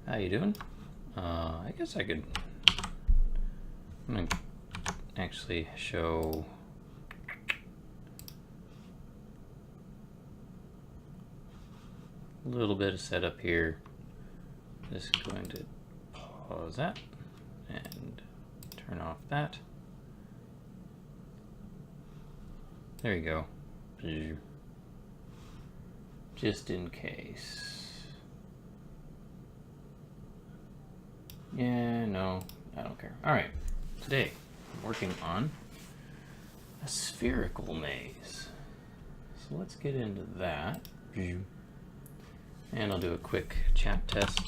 How you doing? I guess I could. I'm gonna actually show. A little bit of setup here. Just going to pause that and turn off that. There you go. Just in case. Yeah, no, I don't care. All right, today I'm working on a spherical maze. So let's get into that. And I'll do a quick chat test.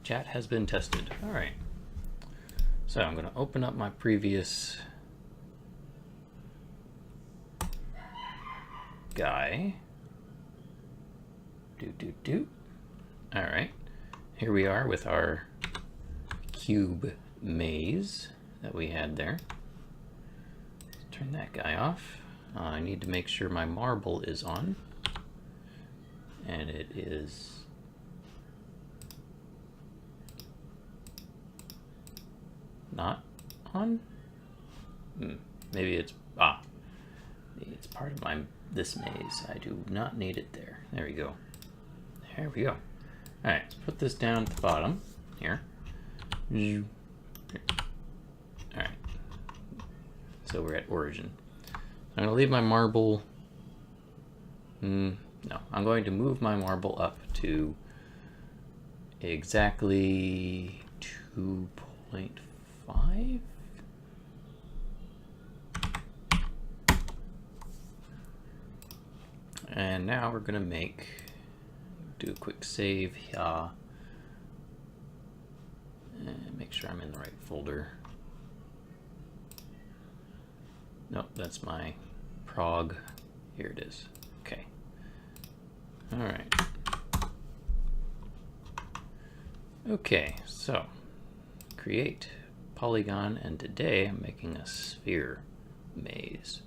Chat has been tested. All right. So I'm going to open up my previous guy. All right. Here we are with our cube maze that we had there. Let's turn that guy off. I need to make sure my marble is on. And it is not on? Maybe it's it's part of this maze. I do not need it there. There we go. There we go. Alright, let's put this down at the bottom here. Alright. So we're at origin. I'm going to leave my marble. No, I'm going to move my marble up to exactly 2.5. And now we're going to do a quick save here. And make sure I'm in the right folder. Nope, that's my prog. Here it is. Okay. All right. Okay, so create polygon, and today I'm making a sphere maze.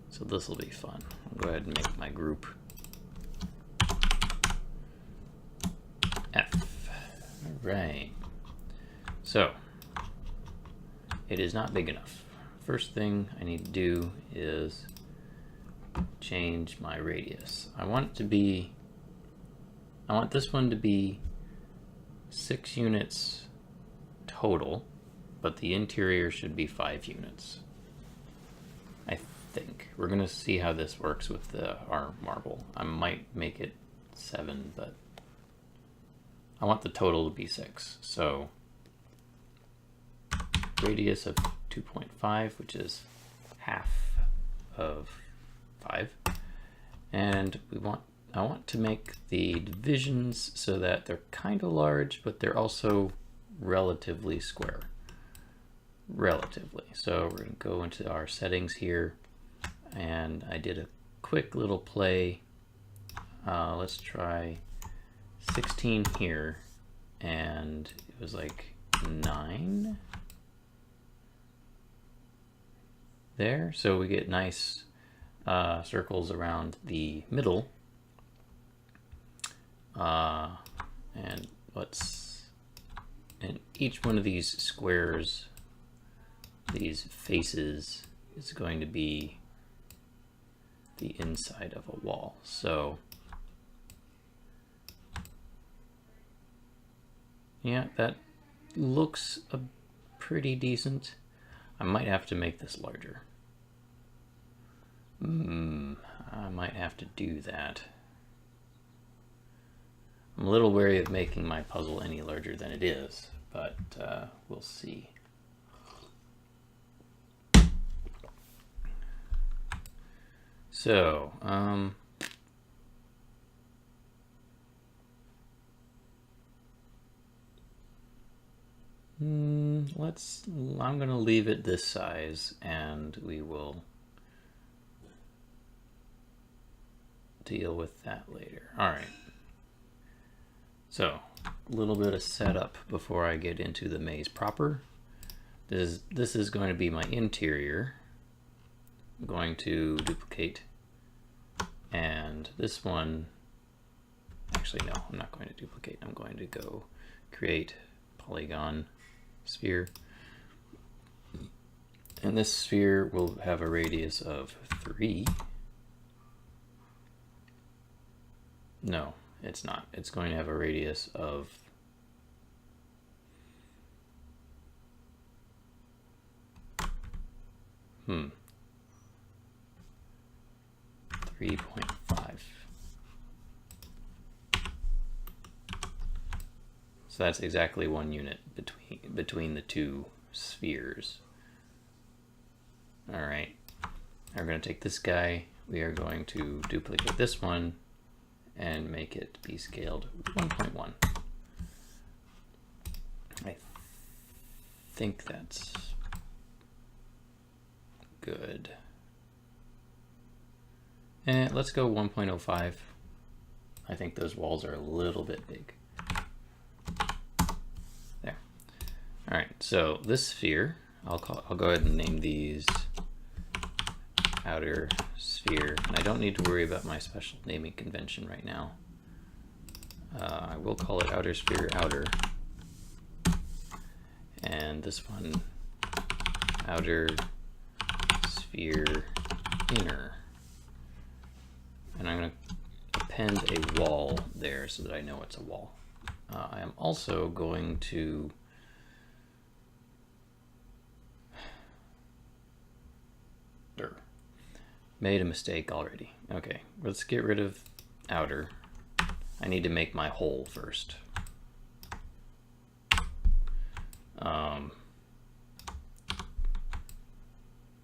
So this will be fun. I'll go ahead and make my group F. All right. So it is not big enough. First thing I need to do is change my radius. I want this one to be 6 units total, but the interior should be 5 units. I think. We're gonna see how this works with our marble. I might make it 7, but I want the total to be 6. So radius of 2.5, which is half of 5. And I want to make the divisions so that they're kind of large, but they're also relatively square. Relatively. So we're going to go into our settings here, and I did a quick little play. Let's try 16 here, and it was like 9 there. So we get nice circles around the middle. And each one of these squares, these faces, is going to be the inside of a wall. So yeah, that looks pretty decent. I might have to make this larger. I might have to do that. I'm a little wary of making my puzzle any larger than it is, but we'll see. So, I'm gonna leave it this size, and we will deal with that later. All right. So, a little bit of setup before I get into the maze proper. This is going to be my interior. I'm going to duplicate, and this one actually, no, I'm not going to duplicate. I'm going to go create polygon sphere. And this sphere will have a radius of 3. No, it's not. It's going to have a radius of 3.5. So that's exactly 1 unit between the two spheres. All right, we're going to take this guy. We are going to duplicate this one and make it be scaled 1.1. I think that's good. And let's go 1.05. I think those walls are a little bit big. There. All right, so this sphere, I'll go ahead and name these outer sphere, and I don't need to worry about my special naming convention right now. I will call it outer sphere outer, and this one outer sphere inner, and I'm going to append a wall there so that I know it's a wall. I am also going to made a mistake already. Okay, let's get rid of outer. I need to make my hole first.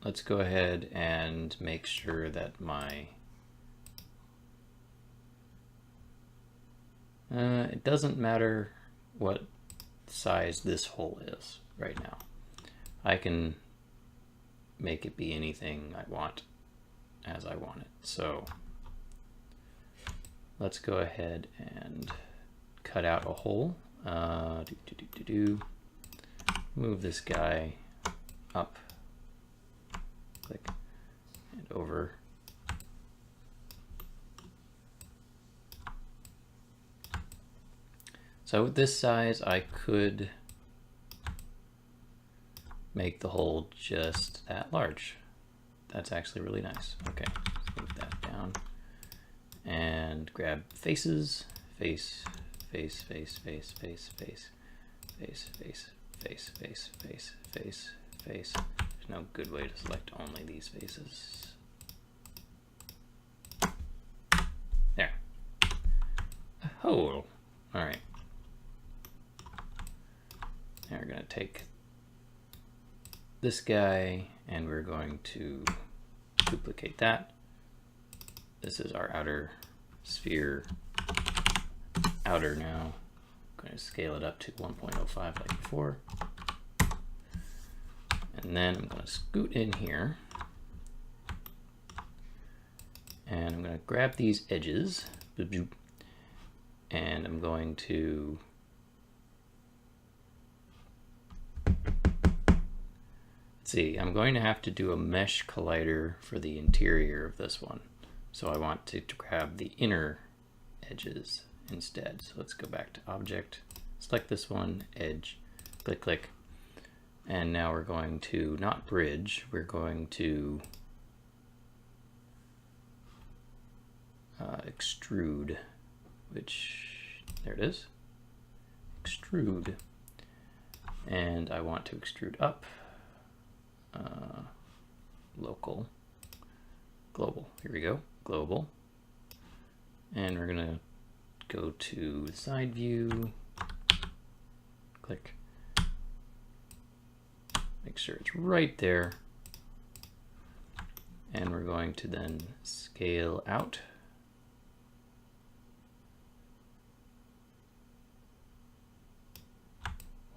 Let's go ahead and make sure that my it doesn't matter what size this hole is right now. I can make it be anything I want as I want it. So let's go ahead and cut out a hole. Move this guy up, click, and over. So with this size, I could make the hole just that large. That's actually really nice. Okay, let's move that down and grab faces, face, face, face, face, face, face, face, face, face, face, face, face, face. There's no good way to select only these faces. There. A hole. All right. Now we're going to take this guy and we're going to duplicate that. This is our outer sphere outer now. I'm going to scale it up to 1.05 like before. And then I'm going to scoot in here. And I'm going to grab these edges. And I'm going to see, I'm going to have to do a mesh collider for the interior of this one. So I want to grab the inner edges instead. So let's go back to object, select this one, edge, click, click. And now we're going to not bridge, we're going to extrude, which, there it is, extrude. And I want to extrude up. Local, global, here we go, global. And we're gonna go to side view, click, make sure it's right there. And we're going to then scale out.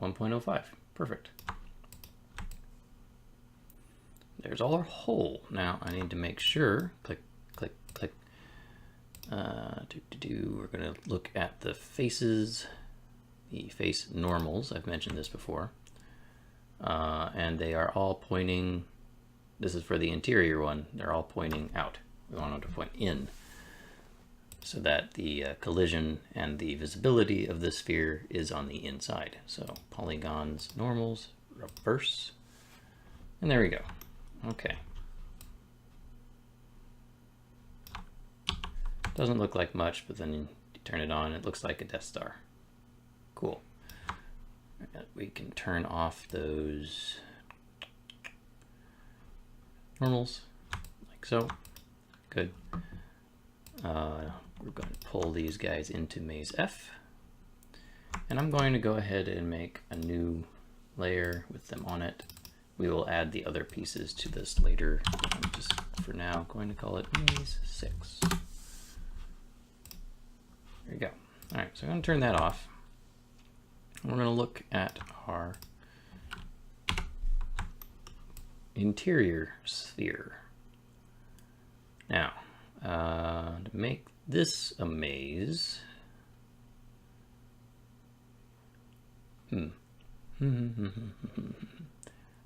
.05, perfect. There's our hole. Now I need to make sure, click, click, click. We're gonna look at the faces, the face normals. I've mentioned this before. And they are all pointing, this is for the interior one, they're all pointing out. We want them to point in. so that the collision and the visibility of the sphere is on the inside. So polygons, normals, reverse, and there we go. Okay. Doesn't look like much, but then you turn it on, it looks like a Death Star. Cool. We can turn off those normals, like so. Good. We're going to pull these guys into maze F. And I'm going to go ahead and make a new layer with them on it. We will add the other pieces to this later. I'm just, for now, going to call it maze 6. There we go. All right, so I'm going to turn that off. We're going to look at our interior sphere. Now, to make this a maze, I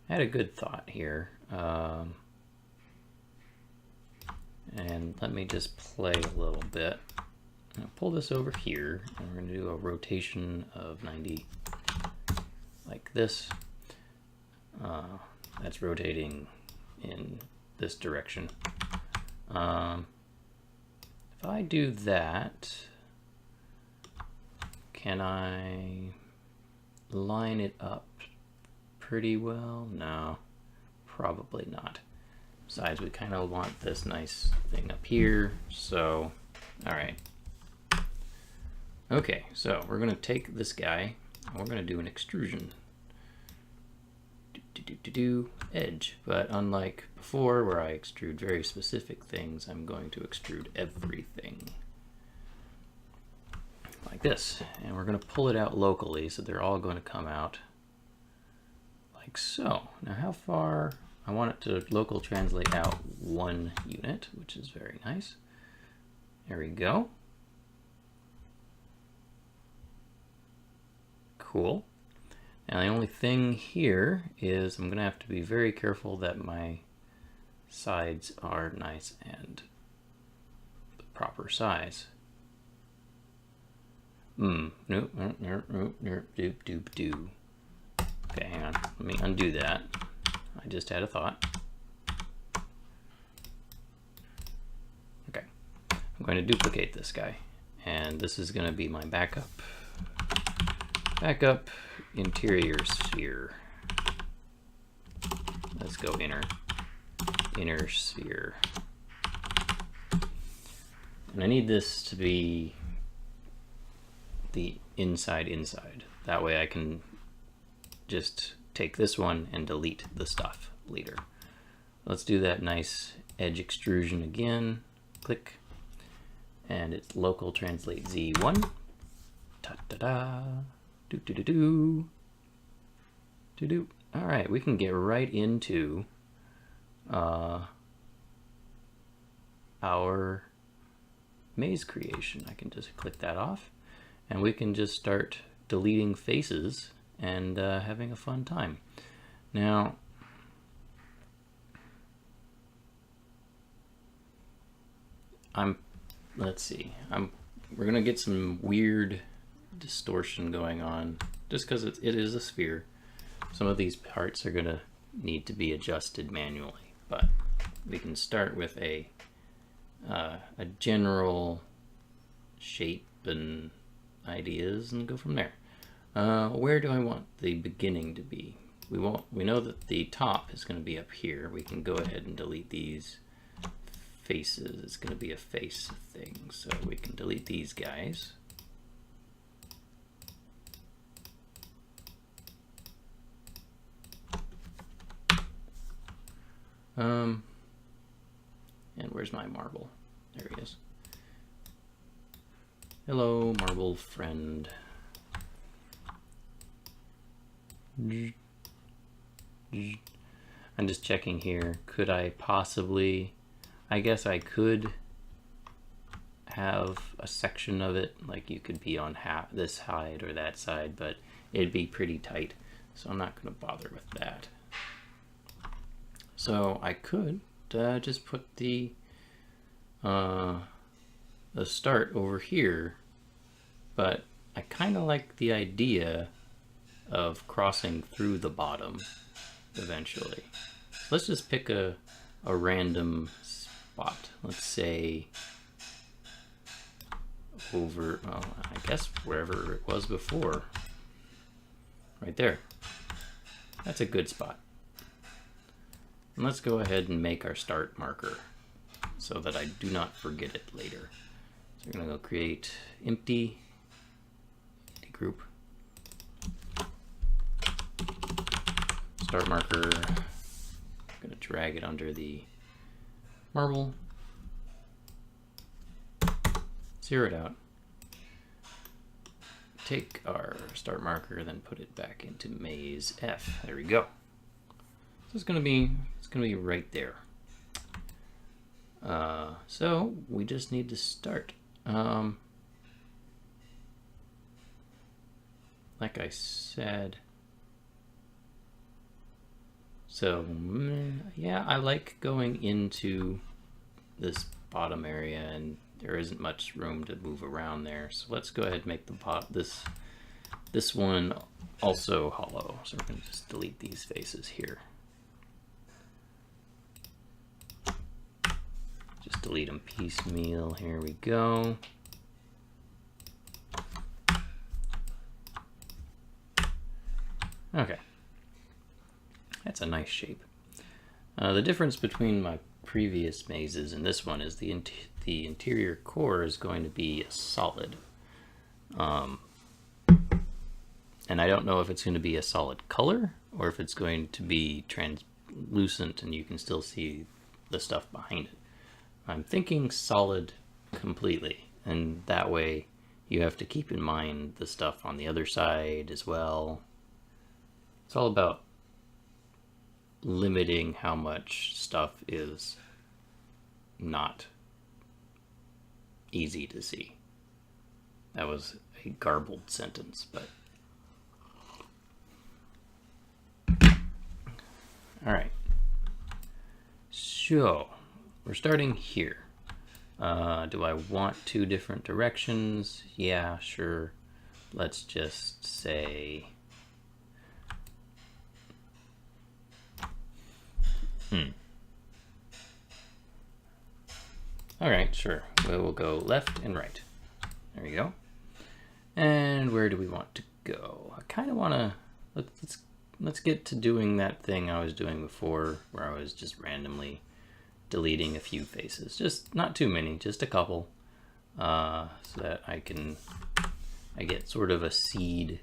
had a good thought here. And let me just play a little bit. I'll pull this over here, and we're going to do a rotation of 90 like this. That's rotating in this direction. If I do that, can I line it up pretty well? No, probably not. Besides, we kind of want this nice thing up here, so, all right. Okay, so we're gonna take this guy, and we're gonna do an extrusion. Edge, but unlike before where I extrude very specific things, I'm going to extrude everything. Like this, and we're gonna pull it out locally, so they're all going to come out like so. Now how far? I want it to local translate out 1 unit, which is very nice. There we go. Cool. Now the only thing here is I'm going to have to be very careful that my sides are nice and the proper size. Nope. Okay, hang on. Let me undo that. I just had a thought. Okay. I'm going to duplicate this guy. And this is going to be my backup interior sphere. Let's go inner sphere. And I need this to be the inside. That way I can just take this one and delete the stuff later. Let's do that nice edge extrusion again. Click. And it's local translate Z1. Ta-da-da. Do-do-do-do. Do-do. All right, we can get right into our maze creation. I can just click that off, and we can just start deleting faces and having a fun time. Now, let's see. We're gonna get some weird distortion going on just because it is a sphere. Some of these parts are gonna need to be adjusted manually, but we can start with a general shape and ideas and go from there. Where do I want the beginning to be? We know that the top is going to be up here. We can go ahead and delete these faces. It's going to be a face thing, so we can delete these guys. And where's my marble? There he is. Hello, marble friend. I'm just checking here. Could I possibly, I guess I could have a section of it, like you could be on this side or that side, but it'd be pretty tight, so I'm not going to bother with that. So I could just put the a start over here, but I kind of like the idea of crossing through the bottom eventually. So let's just pick a random spot. Let's say over, well, I guess wherever it was before. Right there. That's a good spot. And let's go ahead and make our start marker so that I do not forget it later. So we're going to go create empty group. Start marker. I'm going to drag it under the marble. Zero it out. Take our start marker, then put it back into maze F. There we go. So it's gonna be right there. So we just need to start. Like I said. So yeah, I like going into this bottom area, and there isn't much room to move around there. So let's go ahead and make the this one also hollow. So we're going to just delete these faces here. Just delete them piecemeal. Here we go. Okay. That's a nice shape. The difference between my previous mazes and this one is the interior core is going to be a solid. And I don't know if it's going to be a solid color or if it's going to be translucent and you can still see the stuff behind it. I'm thinking solid completely, and that way you have to keep in mind the stuff on the other side as well. It's all about limiting how much stuff is not easy to see. That was a garbled sentence, but all right. So we're starting here. Do I want two different directions? Yeah, sure. Let's just say all right, sure. We'll go left and right. There we go. And where do we want to go? I kind of want to let's get to doing that thing I was doing before, where I was just randomly deleting a few faces. Just not too many, just a couple, so that I get sort of a seed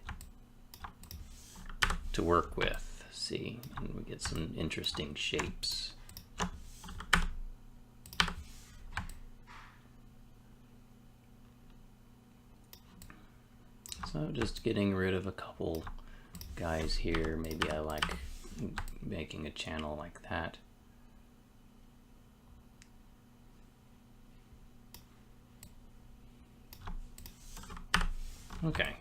to work with. See, and we get some interesting shapes. So just getting rid of a couple guys here. Maybe I like making a channel like that. Okay.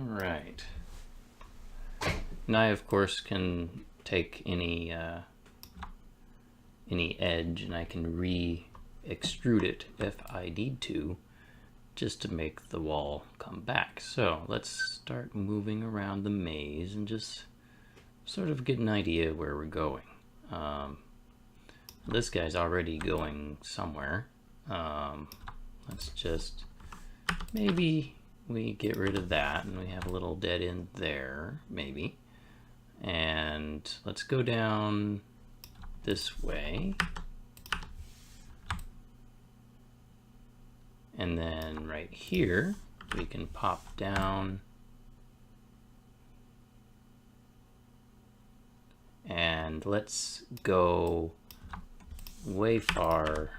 Right. Now I of course can take any edge and I can re-extrude it if I need to, just to make the wall come back. So let's start moving around the maze and just sort of get an idea where we're going. This guy's already going somewhere. Let's just maybe we get rid of that and we have a little dead end there, maybe. And let's go down this way. And then right here, we can pop down. And let's go way far.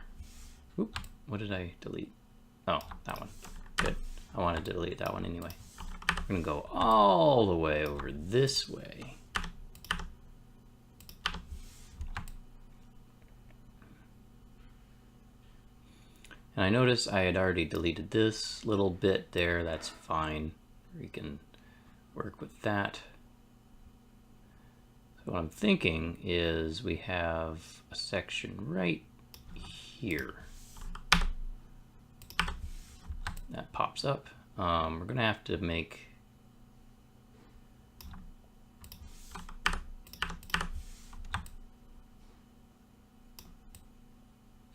Oop, what did I delete? Oh, that one. Good. I wanted to delete that one anyway. We're gonna go all the way over this way. And I noticed I had already deleted this little bit there. That's fine. We can work with that. So what I'm thinking is we have a section right here that pops up. We're gonna have to make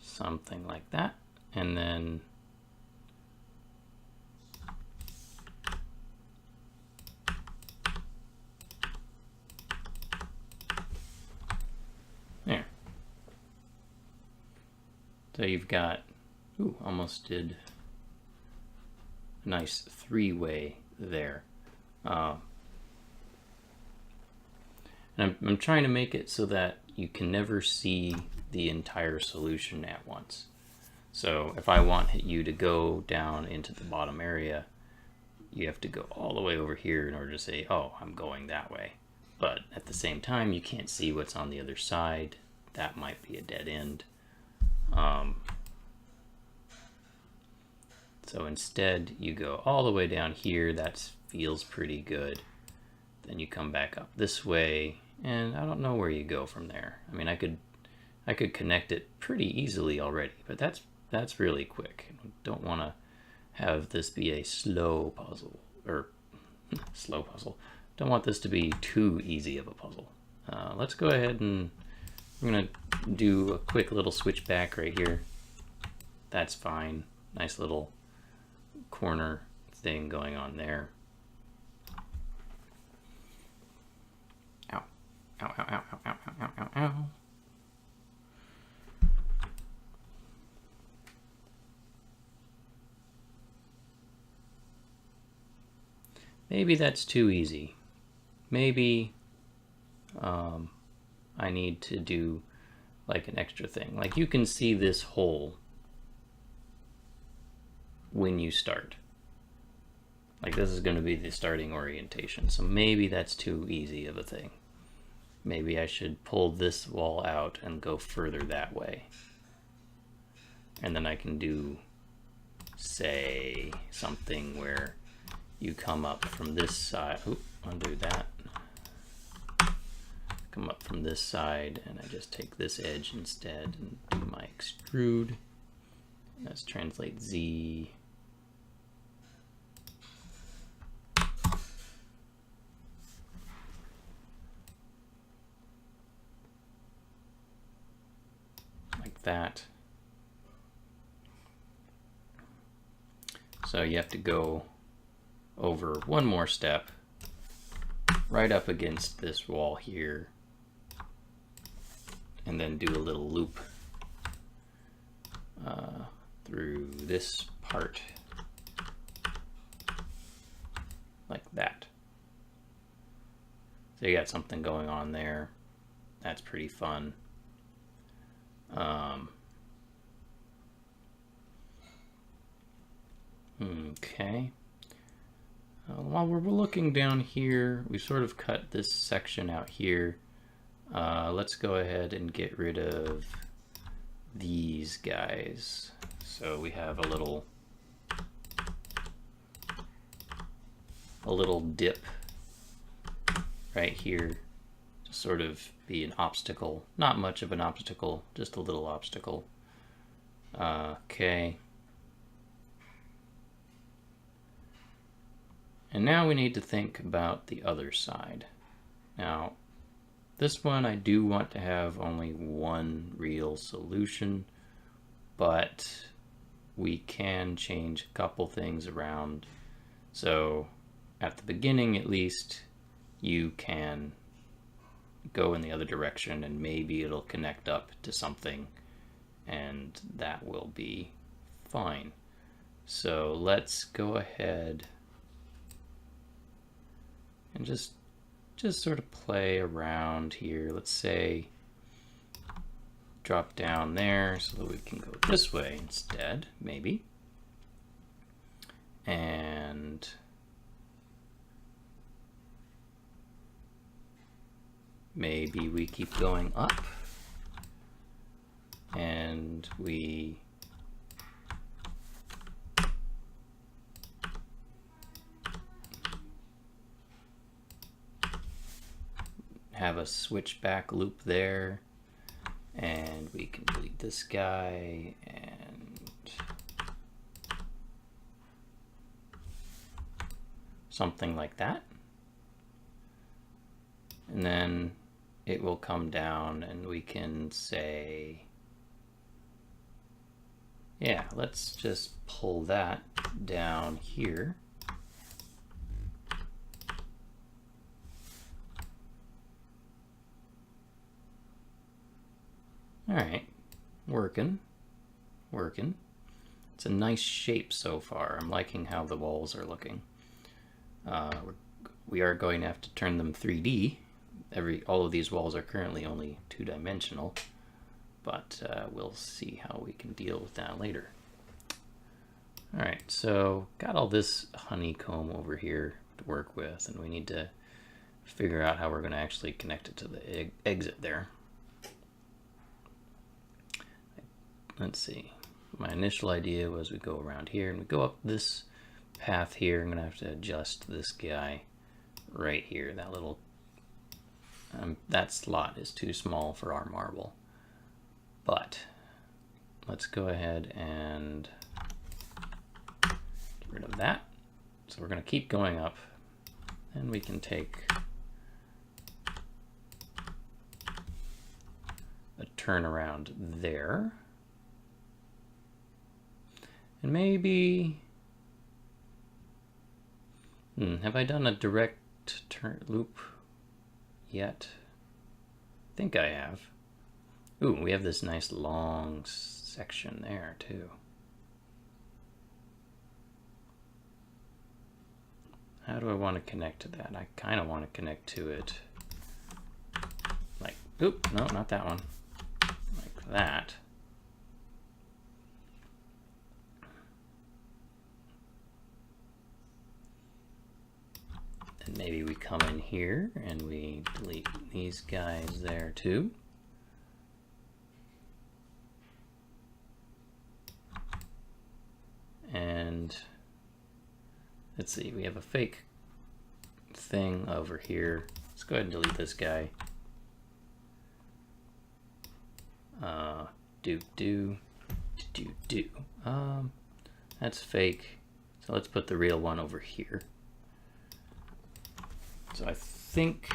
something like that, and then there. So you've got, ooh, almost did a nice three-way there. And I'm trying to make it so that you can never see the entire solution at once. So if I want you to go down into the bottom area, you have to go all the way over here in order to say, oh, I'm going that way. But at the same time, you can't see what's on the other side. That might be a dead end. So instead, you go all the way down here. That feels pretty good. Then you come back up this way, and I don't know where you go from there. I mean, I could connect it pretty easily already, but that's really quick. I don't want to have this be a slow puzzle, or slow puzzle. Don't want this to be too easy of a puzzle. Let's go ahead and I'm gonna do a quick little switch back right here. That's fine. Nice little corner thing going on there. Ow. Ow, ow, ow, ow, ow, ow, ow, ow. Maybe that's too easy. Maybe I need to do like an extra thing. Like you can see this hole when you start. Like this is going to be the starting orientation. So maybe that's too easy of a thing. Maybe I should pull this wall out and go further that way. And then I can do, say, something where you come up from this side. Oop, undo that. Come up from this side, and I just take this edge instead and do my extrude. Let's translate Z. Like that. So you have to go over one more step, right up against this wall here, and then do a little loop through this part, like that. So you got something going on there. That's pretty fun. Okay. While we're looking down here, we sort of cut this section out here. Let's go ahead and get rid of these guys. So we have a little dip right here to sort of be an obstacle. Not much of an obstacle, just a little obstacle. Okay. And now we need to think about the other side. Now, this one I do want to have only one real solution, but we can change a couple things around. So at the beginning, at least, you can go in the other direction and maybe it'll connect up to something and that will be fine. So let's go ahead and just sort of play around here. Let's say drop down there so that we can go this way instead, maybe. And maybe we keep going up and we have a switchback loop there, and we can delete this guy and something like that. And then it will come down and we can say, yeah, let's just pull that down here. All right, working. It's a nice shape so far. I'm liking how the walls are looking. We are going to have to turn them 3D. All of these walls are currently only 2-dimensional, but we'll see how we can deal with that later. All right, so got all this honeycomb over here to work with, and we need to figure out how we're going to actually connect it to the exit there. Let's see. My initial idea was we go around here and we go up this path here. I'm going to have to adjust this guy right here. That little that slot is too small for our marble. But let's go ahead and get rid of that. So we're going to keep going up, and we can take a turnaround there. And maybe, have I done a direct turn loop yet? I think I have. Ooh, we have this nice long section there too. How do I want to connect to that? I kind of want to connect to it like, oop, no, not that one. Like that. And maybe we come in here and we delete these guys there too. And let's see, we have a fake thing over here. Let's go ahead and delete this guy. That's fake. So let's put the real one over here. So I think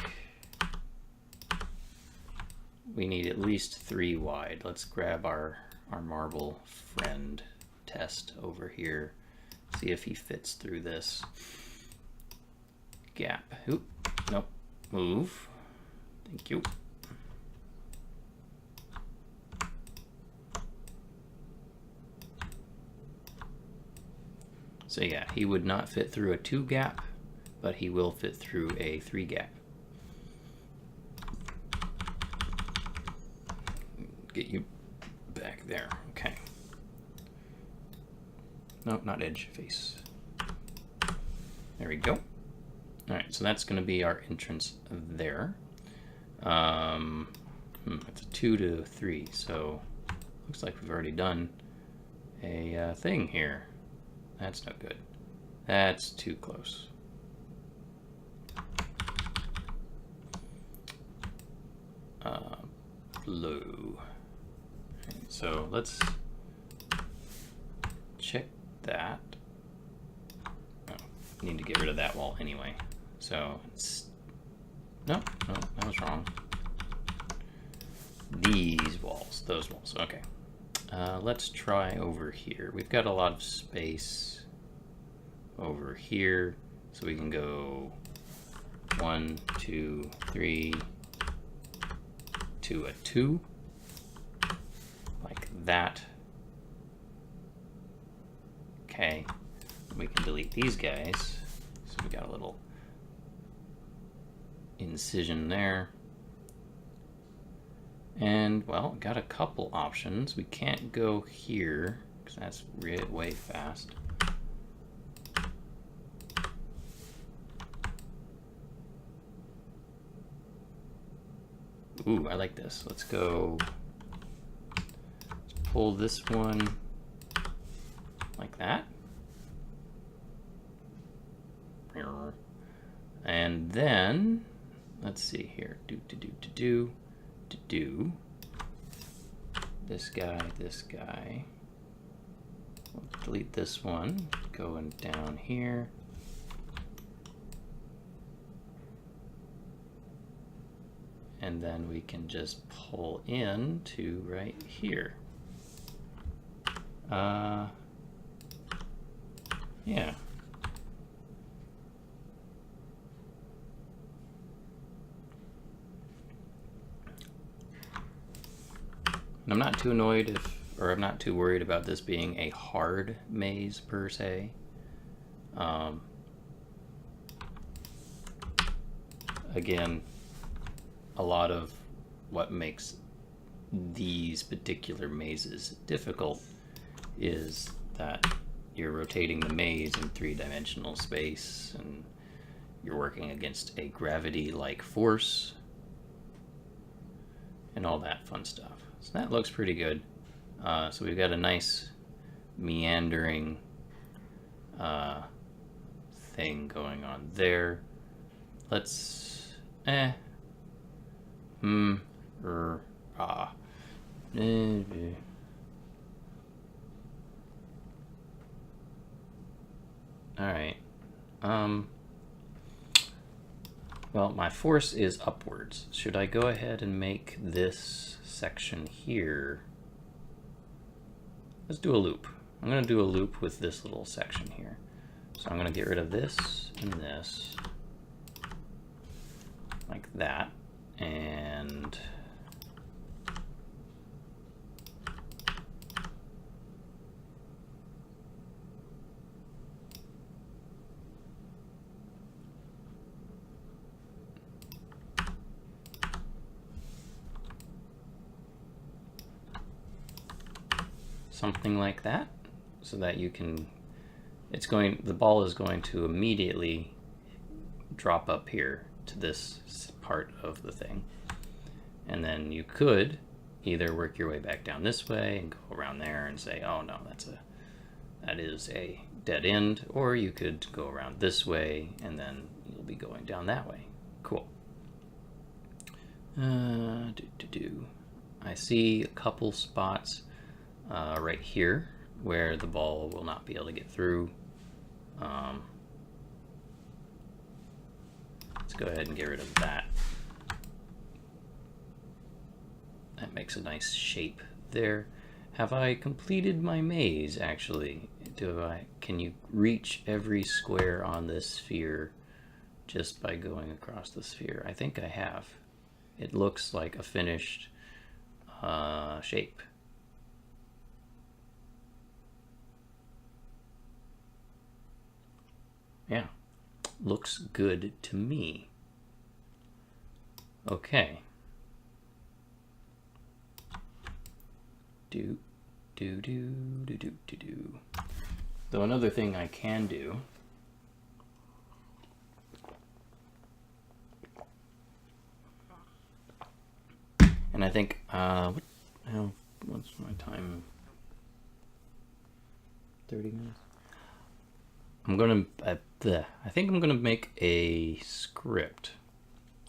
we need at least 3 wide. Let's grab our marble friend test over here. See if he fits through this gap. Oop, nope, move. Thank you. So yeah, he would not fit through a 2 gap, but he will fit through a 3 gap. Get you back there, okay. No, not edge, face. There we go. All right, so that's gonna be our entrance there. It's a 2 to 3, so looks like we've already done a thing here. That's no good. That's too close. Blue. So let's check that. Oh, need to get rid of that wall anyway. So it's no, that was wrong. These walls, those walls. Okay. Let's try over here. We've got a lot of space over here, so we can go 1, 2, 3 to a 2, like that. Okay, we can delete these guys. So we got a little incision there. And, well, got a couple options. We can't go here, because that's way fast. Ooh, I like this. Let's go, let's pull this one like that. And then let's see here. Do this guy, this guy. We'll delete this one. Going down here. And then we can just pull in to right here. Yeah. And I'm not too annoyed or I'm not too worried about this being a hard maze per se. Again, a lot of what makes these particular mazes difficult is that you're rotating the maze in three-dimensional space and you're working against a gravity-like force and all that fun stuff. So that looks pretty good. So we've got a nice meandering thing going on there. Let's Alright. Well, my force is upwards. Should I go ahead and make this section here? Let's do a loop. I'm going to do a loop with this little section here. So I'm going to get rid of this and this. Like that. And something like that, so that you can, the ball is going to immediately drop up here to this part of the thing. And then you could either work your way back down this way and go around there and say, oh no, that is a dead end, or you could go around this way and then you'll be going down that way. Cool. I see a couple spots right here where the ball will not be able to get through. Let's go ahead and get rid of that. That makes a nice shape there. Have I completed my maze, actually? Can you reach every square on this sphere just by going across the sphere? I think I have. It looks like a finished shape. Yeah, looks good to me. Okay. Though another thing I can do and I think what's my time? 30 minutes. I think I'm gonna make a script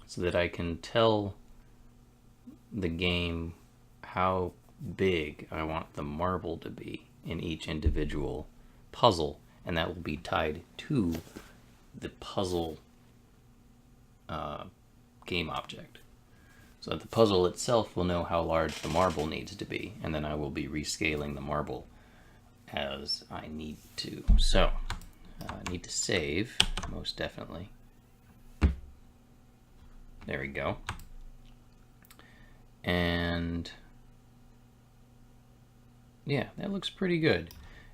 so that I can tell the game how big I want the marble to be in each individual puzzle, and that will be tied to the puzzle game object. So that the puzzle itself will know how large the marble needs to be, and then I will be rescaling the marble as I need to. So I need to save, most definitely. There we go. And yeah, that looks pretty good.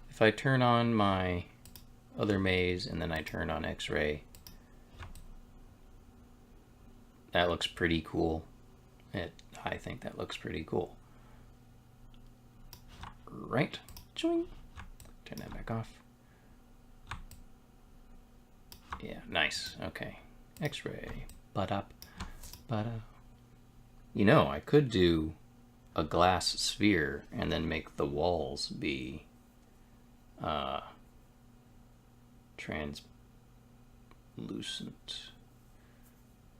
If I turn on my other maze and then I turn on X-ray, that looks pretty cool. I think that looks pretty cool. Right. Turn that back off. Yeah, nice. Okay. X-ray. You know, I could do a glass sphere and then make the walls be translucent.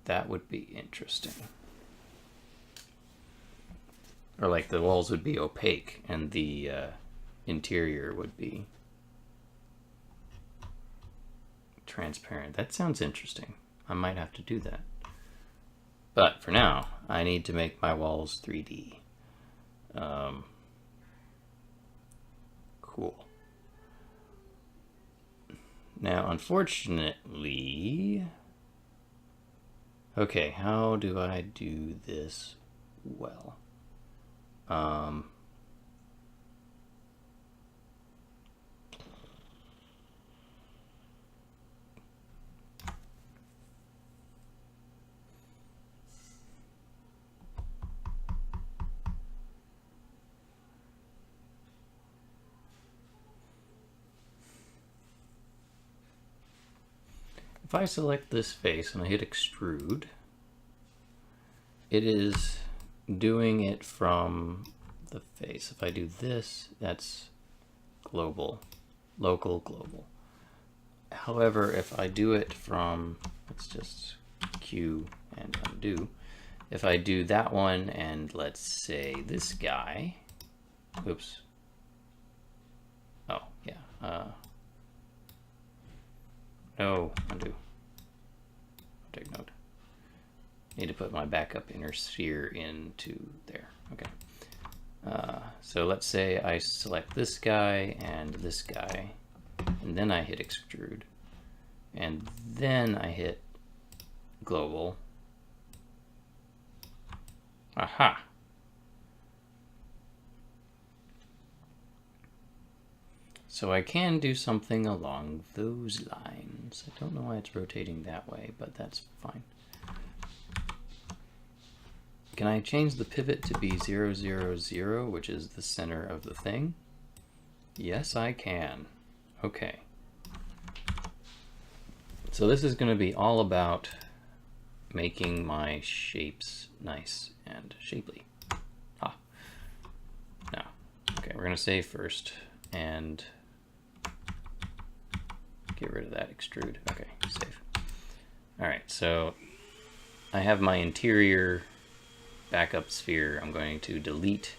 That would be interesting. Or like the walls would be opaque and the interior would be transparent. That sounds interesting. I might have to do that. But for now, I need to make my walls 3D. Cool. Now, unfortunately... Okay, how do I do this well? If I select this face and I hit extrude, it is doing it from the face. If I do this, that's global, local, global. However, if I do it from, let's just Q and undo. If I do that one and let's say this guy, oops. Oh, yeah. No, undo. Take note. Need to put my backup inner sphere into there. Okay. So let's say I select this guy and this guy, and then I hit extrude, and then I hit global. Aha! So I can do something along those lines. I don't know why it's rotating that way, but that's fine. Can I change the pivot to be 0, 0, 0, which is the center of the thing? Yes, I can. Okay. So this is going to be all about making my shapes nice and shapely. Ah. Now, okay, we're going to save first and get rid of that extrude. Okay, save. All right, so I have my interior backup sphere. I'm going to delete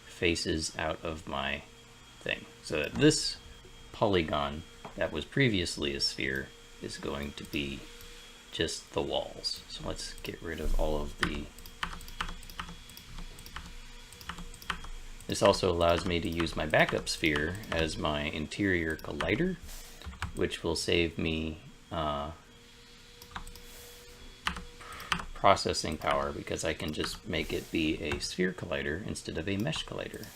faces out of my thing so that this polygon that was previously a sphere is going to be just the walls. So let's get rid of all of the... This also allows me to use my backup sphere as my interior collider, which will save me processing power because I can just make it be a sphere collider instead of a mesh collider,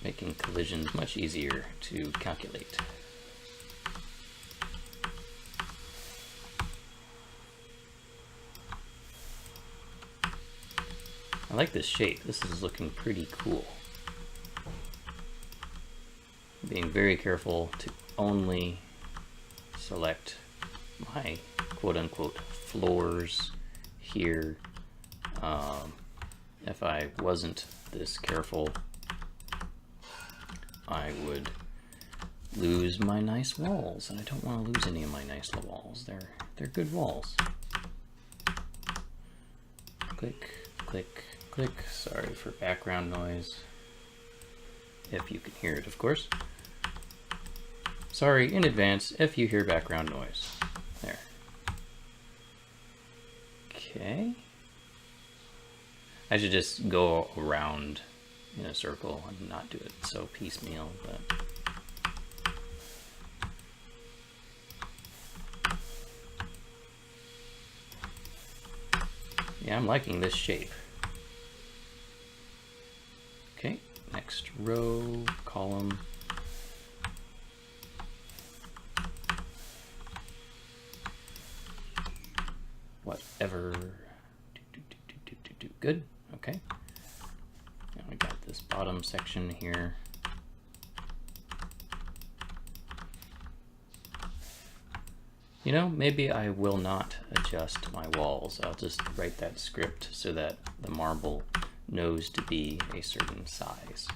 making collisions much easier to calculate. I like this shape. This is looking pretty cool. Being very careful to only select my quote-unquote floors here. If I wasn't this careful, I would lose my nice walls, and I don't want to lose any of my nice walls. They're good walls. Click, click, click. Sorry for background noise, if you can hear it, of course. Sorry in advance if you hear background noise. There. Okay. I should just go around in a circle and not do it so piecemeal, but... Yeah, I'm liking this shape. Okay, next row, column. Whatever. Good. Okay. Now we got this bottom section here. You know, maybe I will not adjust my walls. I'll just write that script so that the marble knows to be a certain size.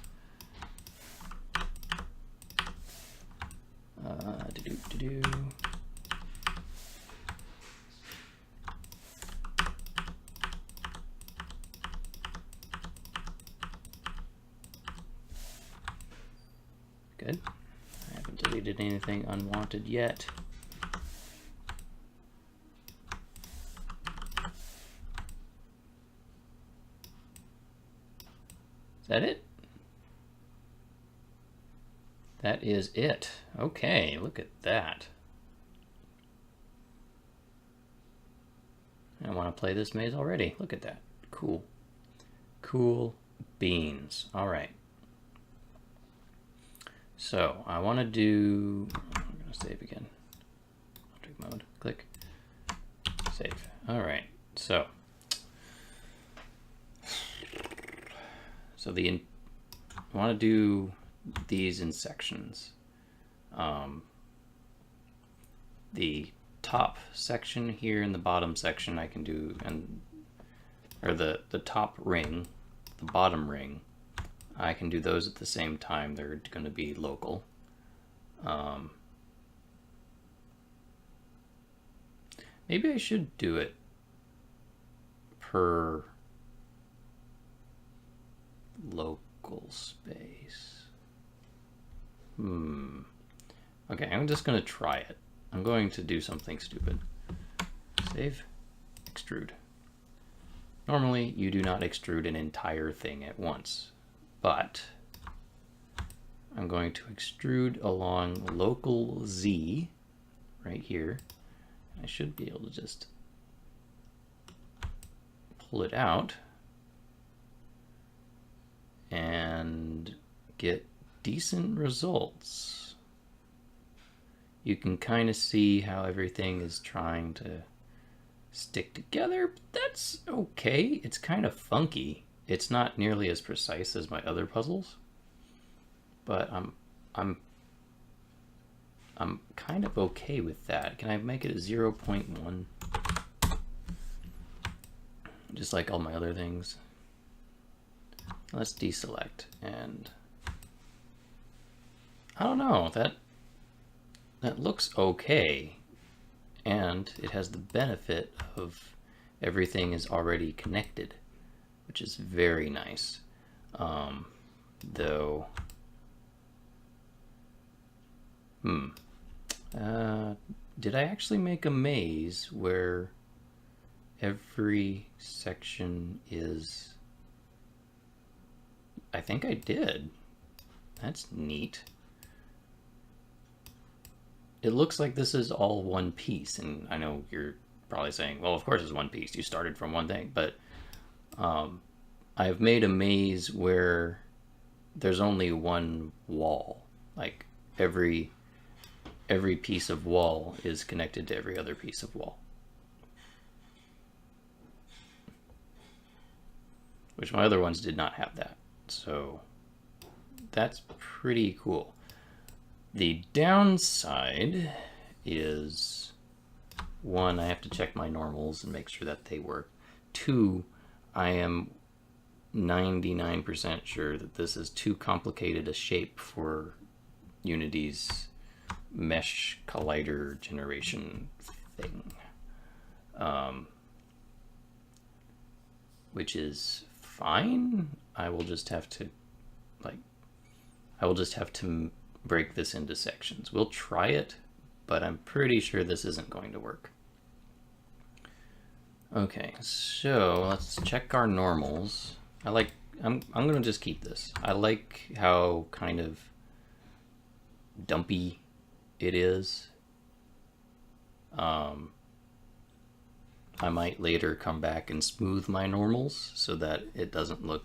created anything unwanted yet. Is that it? That is it. Okay, look at that. I want to play this maze already. Look at that. Cool. Cool beans. All right. So I want to do, I'm going to save again. Object mode, click, save. All right. So I want to do these in sections. The top section here and the bottom section I can do, or the top ring, the bottom ring, I can do those at the same time. They're going to be local. Maybe I should do it per local space. Okay, I'm just going to try it. I'm going to do something stupid. Save, extrude. Normally, you do not extrude an entire thing at once, but I'm going to extrude along local Z right here. I should be able to just pull it out and get decent results. You can kind of see how everything is trying to stick together, but that's okay. It's kind of funky. It's not nearly as precise as my other puzzles, but I'm kind of okay with that. Can I make it a 0.1? Just like all my other things. Let's deselect, and I don't know, that looks okay, and it has the benefit of everything is already connected, which is very nice. Though, did I actually make a maze where every section is... I think I did. That's neat. It looks like this is all one piece, and I know you're probably saying, well, of course it's one piece. You started from one thing, but I've made a maze where there's only one wall. Like every piece of wall is connected to every other piece of wall. Which my other ones did not have that. So that's pretty cool. The downside is, one, I have to check my normals and make sure that they work. Two, I am 99% sure that this is too complicated a shape for Unity's mesh collider generation thing. Which is fine. I will just have to break this into sections. We'll try it, but I'm pretty sure this isn't going to work. Okay, so let's check our normals. I'm gonna just keep this. I like how kind of dumpy it is. I might later come back and smooth my normals so that it doesn't look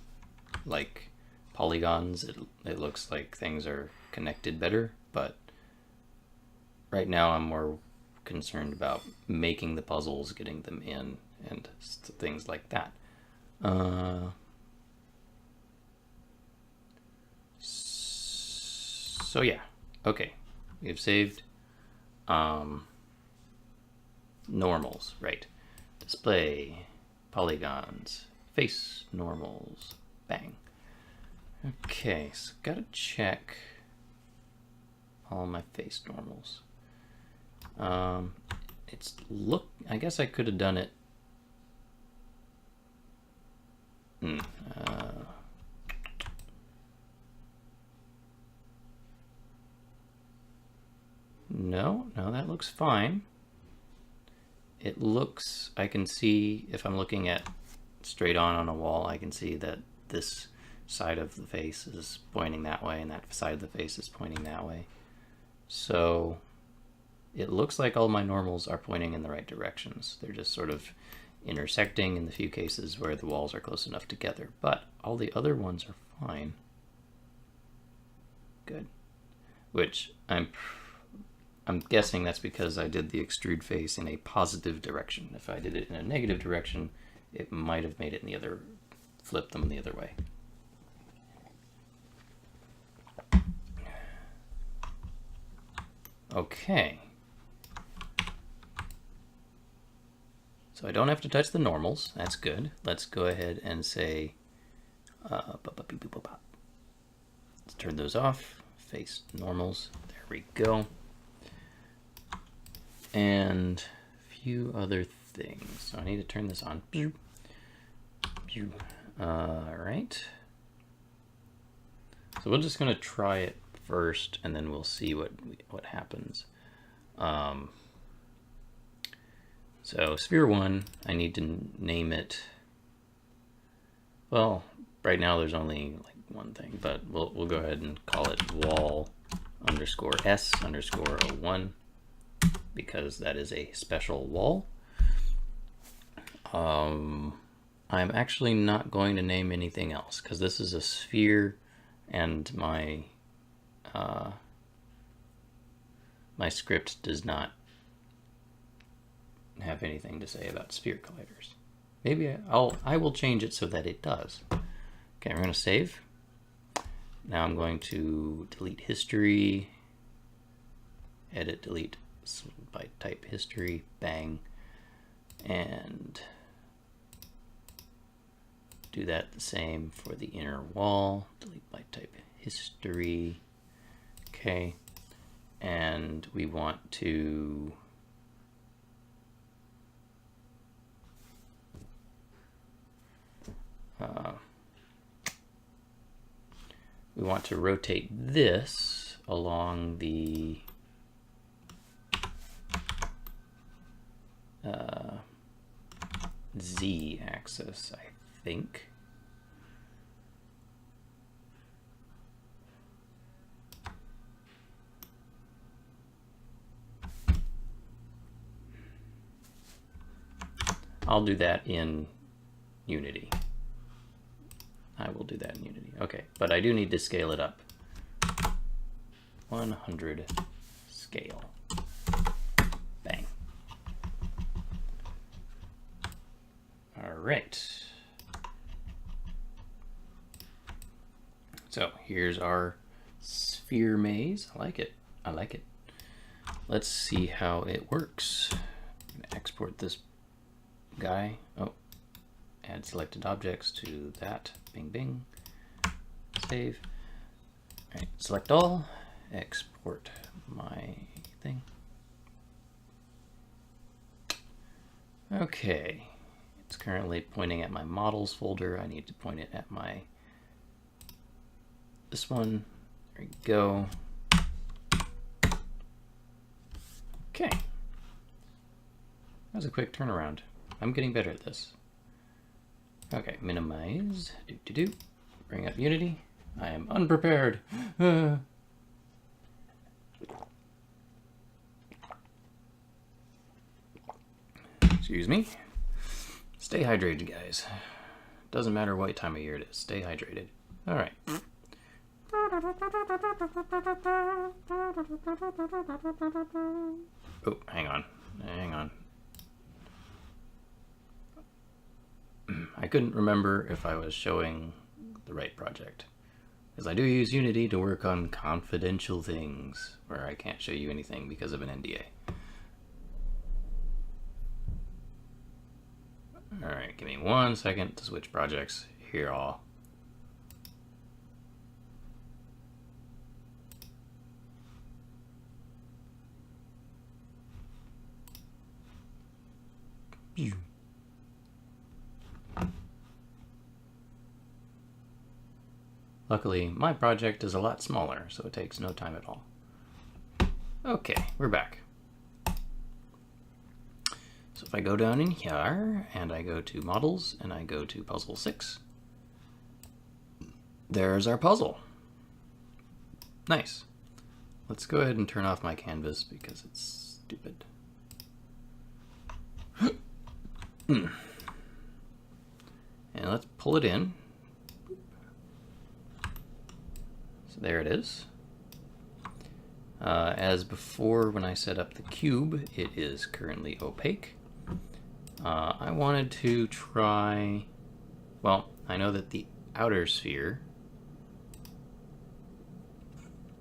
like polygons. It looks like things are connected better, but right now I'm more concerned about making the puzzles, getting them in, and things like that. So yeah, okay, we've saved normals, right? Display, polygons, face normals, bang. Okay, so gotta check all my face normals. I guess I could have done it. No, that looks fine. It looks, I can see, if I'm looking at straight on a wall, I can see that this side of the face is pointing that way and that side of the face is pointing that way. So it looks like all my normals are pointing in the right directions. They're just sort of intersecting in the few cases where the walls are close enough together, but all the other ones are fine. Good. Which I'm guessing that's because I did the extrude face in a positive direction. If I did it in a negative direction, it might have made it in the other, flipped them the other way. Okay. So I don't have to touch the normals. That's good. Let's go ahead and say, let's turn those off. Face normals. There we go. And a few other things. So I need to turn this on. All right. So we're just going to try it first, and then we'll see what happens. So sphere 1, I need to name it. Well, right now there's only like one thing, but we'll go ahead and call it wall _ s _ 01 because that is a special wall. I'm actually not going to name anything else because this is a sphere, and my my script does not have anything to say about sphere colliders. Maybe I will change it so that it does. Okay, we're going to save. Now I'm going to delete history, edit, delete by type history, bang, and do that the same for the inner wall, delete by type history. Okay, and we want to rotate this along the Z axis, I think. I'll do that in Unity. I will do that in Unity. Okay, but I do need to scale it up. 100 scale. Bang. All right. So here's our sphere maze. I like it. I like it. Let's see how it works. I'm gonna export this guy. Oh, add selected objects to that. Bing, bing. Save. All right, select all. Export my thing. Okay, it's currently pointing at my models folder. I need to point it at my this one. There we go. Okay, that was a quick turnaround. I'm getting better at this. Okay, minimize. Bring up Unity. I am unprepared. Excuse me. Stay hydrated, guys. Doesn't matter what time of year it is. Stay hydrated. All right. Oh, hang on. Hang on. I couldn't remember if I was showing the right project, because I do use Unity to work on confidential things where I can't show you anything because of an NDA. Alright, give me 1 second to switch projects. Here all. Luckily, my project is a lot smaller, so it takes no time at all. Okay, we're back. So if I go down in here and I go to models and I go to puzzle 6, there's our puzzle. Nice. Let's go ahead and turn off my canvas because it's stupid. And let's pull it in. So there it is. As before, when I set up the cube, it is currently opaque. I wanted to try, well, I know that the outer sphere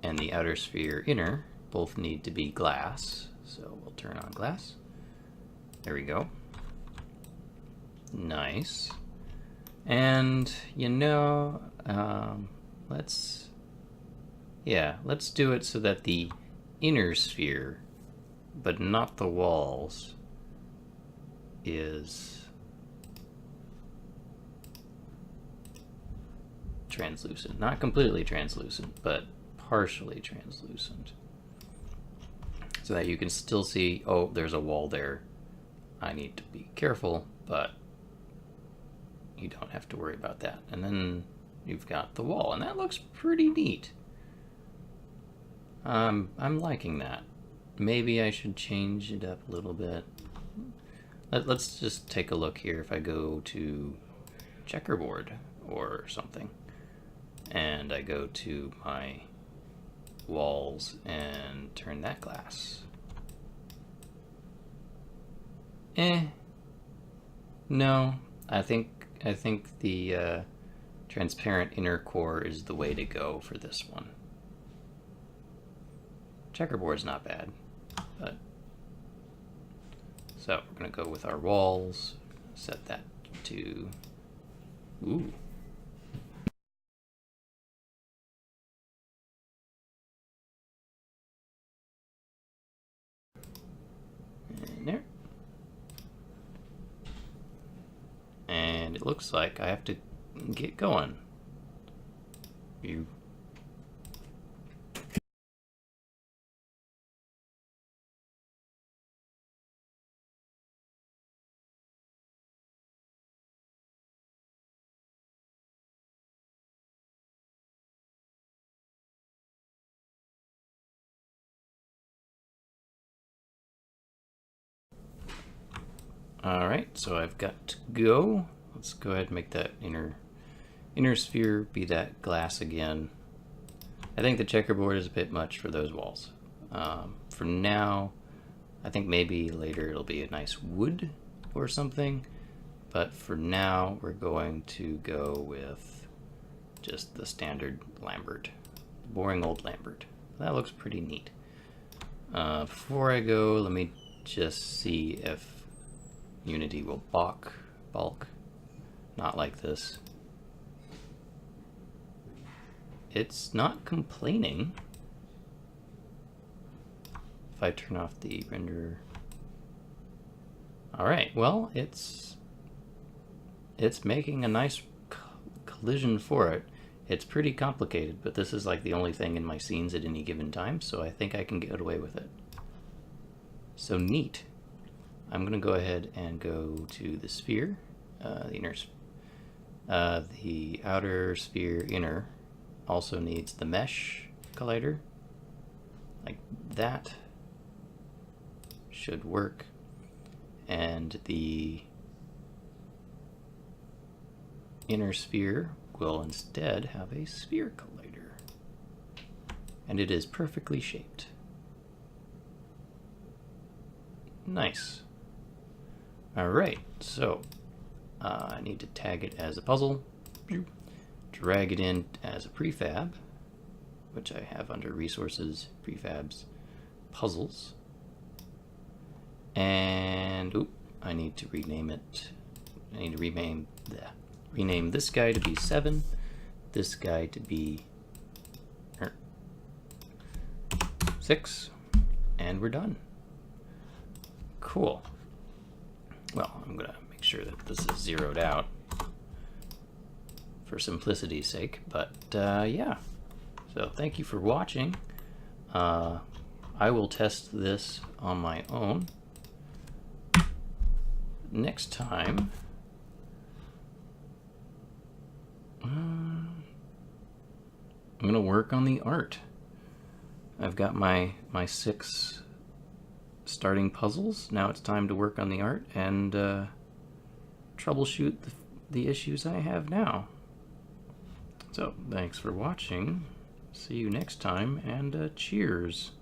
and the outer sphere inner both need to be glass, so we'll turn on glass. There we go. Nice. And, you know, let's do it so that the inner sphere, but not the walls, is translucent. Not completely translucent, but partially translucent. So that you can still see, oh, there's a wall there. I need to be careful, but you don't have to worry about that. And then you've got the wall, and that looks pretty neat. I'm liking that. Maybe I should change it up a little bit. Let's just take a look here. If I go to checkerboard or something, and I go to my walls and turn that glass. No, I think the transparent inner core is the way to go for this one. Checkerboard's not bad, but so we're gonna go with our walls, set that to, ooh. And there. And it looks like I have to get going. You. All right, so I've got to go. Let's go ahead and make that inner sphere be that glass again. I think the checkerboard is a bit much for those walls. For now, I think maybe later it'll be a nice wood or something, but for now we're going to go with just the standard Lambert, boring old Lambert. That looks pretty neat. Before I go, let me just see if Unity will bulk, not like this. It's not complaining. If I turn off the renderer. All right, well, it's making a nice collision for it. It's pretty complicated, but this is like the only thing in my scenes at any given time, so I think I can get away with it. So neat. I'm going to go ahead and go to the sphere, the outer sphere inner also needs the mesh collider. Like that should work. And the inner sphere will instead have a sphere collider. And it is perfectly shaped. Nice. All right, so I need to tag it as a puzzle, drag it in as a prefab, which I have under resources, prefabs, puzzles, and I need to rename it. I need to rename this guy to be 7, this guy to be 6, and we're done. Cool. Well, I'm gonna make sure that this is zeroed out for simplicity's sake, but yeah. So thank you for watching. I will test this on my own. Next time, I'm going to work on the art. I've got my 6 starting puzzles. Now it's time to work on the art and troubleshoot the issues I have now. So, thanks for watching. See you next time, and cheers.